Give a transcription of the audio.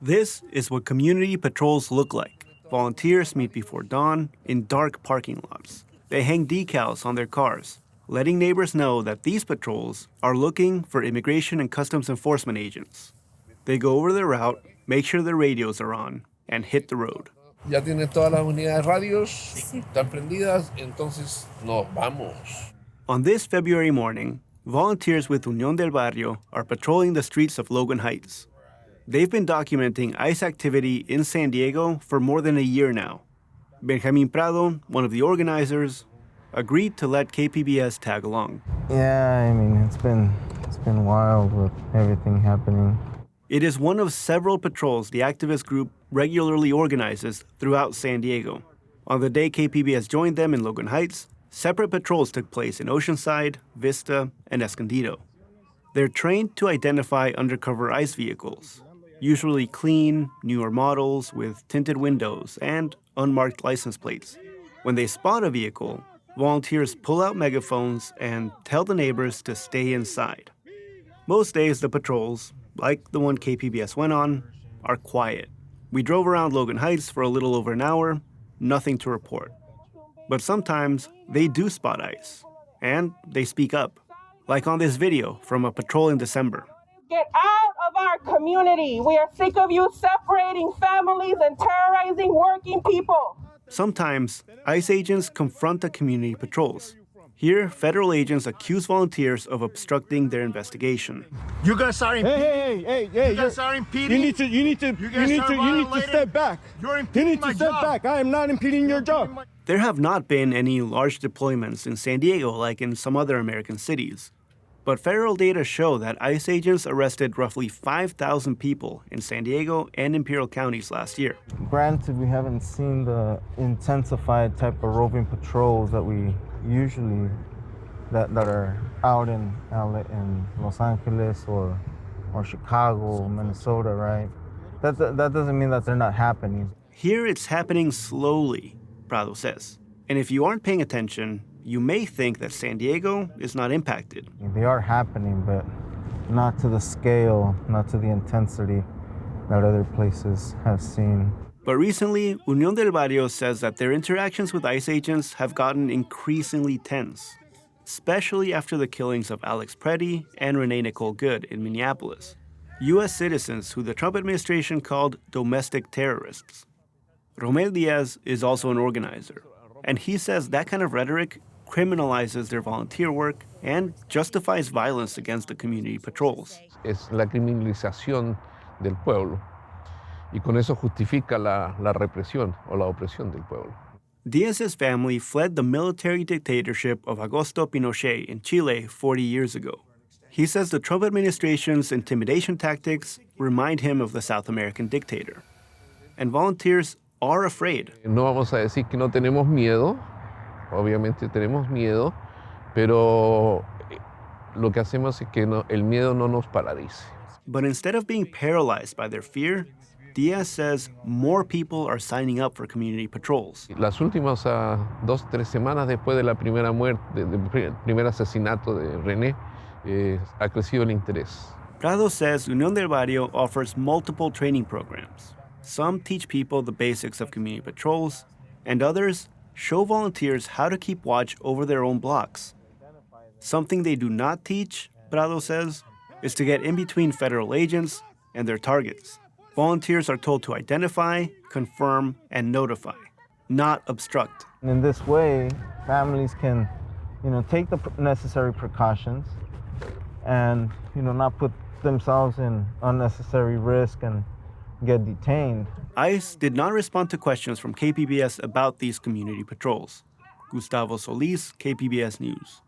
This is what community patrols look like. Volunteers meet before dawn in dark parking lots. They hang decals on their cars, letting neighbors know that these patrols are looking for immigration and customs enforcement agents. They go over their route, make sure their radios are on, and hit the road. Ya tienen todas las unidades radios, están prendidas, entonces nos vamos. On this February morning, volunteers with Unión del Barrio are patrolling the streets of Logan Heights. They've been documenting ICE activity in San Diego for more than a year now. Benjamin Prado, one of the organizers, agreed to let KPBS tag along. Yeah, I mean, it's been wild with everything happening. It is one of several patrols the activist group regularly organizes throughout San Diego. On the day KPBS joined them in Logan Heights, separate patrols took place in Oceanside, Vista, and Escondido. They're trained to identify undercover ICE vehicles, usually clean, newer models with tinted windows and unmarked license plates. When they spot a vehicle, volunteers pull out megaphones and tell the neighbors to stay inside. Most days, the patrols, like the one KPBS went on, are quiet. We drove around Logan Heights for a little over an hour, nothing to report. But sometimes they do spot ICE, and they speak up, like on this video from a patrol in December. Get out of our community. We are sick of you separating families and terrorizing working people. Sometimes, ICE agents confront the community patrols. Here, federal agents accuse volunteers of obstructing their investigation. You guys are impeding. Hey! You guys are impeding. You need to step back. You're impeding my job. I am not impeding your job. There have not been any large deployments in San Diego like in some other American cities. But federal data show that ICE agents arrested roughly 5,000 people in San Diego and Imperial counties last year. Granted, we haven't seen the intensified type of roving patrols that we usually that are out in Los Angeles or Chicago, Minnesota, right? That doesn't mean that they're not happening. Here it's happening slowly, Prado says. And if you aren't paying attention, you may think that San Diego is not impacted. They are happening, but not to the scale, not to the intensity that other places have seen. But recently, Unión del Barrio says that their interactions with ICE agents have gotten increasingly tense, especially after the killings of Alex Preddy and Renee Nicole Good in Minneapolis, U.S. citizens who the Trump administration called domestic terrorists. Romel Diaz is also an organizer, and he says that kind of rhetoric criminalizes their volunteer work and justifies violence against the community patrols. Es la criminalización del pueblo. Y con eso justifica la represión o la opresión del pueblo. Diaz's family fled the military dictatorship of Augusto Pinochet in Chile 40 years ago. He says the Trump administration's intimidation tactics remind him of the South American dictator. And volunteers are afraid. No vamos a decir que no tenemos miedo, obviamente tenemos miedo, pero lo que hacemos es que el miedo no nos paralice. But instead of being paralyzed by their fear, Diaz says more people are signing up for community patrols. Las últimas 2-3 semanas después de la primera muerte, del primer asesinato de René, ha crecido el interés. Prado says Unión del Barrio offers multiple training programs. Some teach people the basics of community patrols, and others show volunteers how to keep watch over their own blocks. Something they do not teach, Prado says, is to get in between federal agents and their targets. Volunteers are told to identify, confirm, and notify, not obstruct. In this way, families can, take the necessary precautions and, not put themselves in unnecessary risk and get detained. ICE did not respond to questions from KPBS about these community patrols. Gustavo Solis, KPBS News.